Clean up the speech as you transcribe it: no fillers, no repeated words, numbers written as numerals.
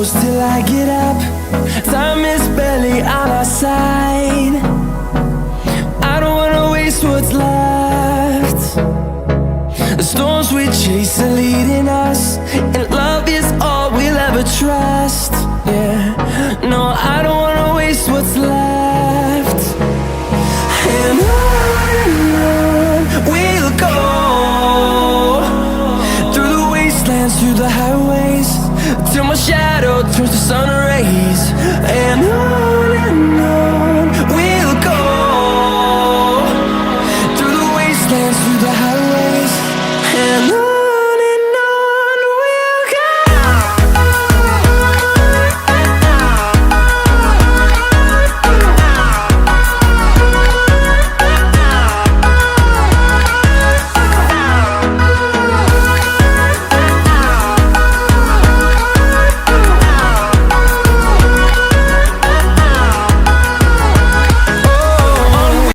close till I get up. Time is barely on our side. I don't wanna waste what's left. The storms we chase are leading us, and love is all we'll ever trust. Yeah, no, I don't wanna waste what's left. And on we'll go, through the wastelands, through the highways, till my shadow turns to sun rays. And on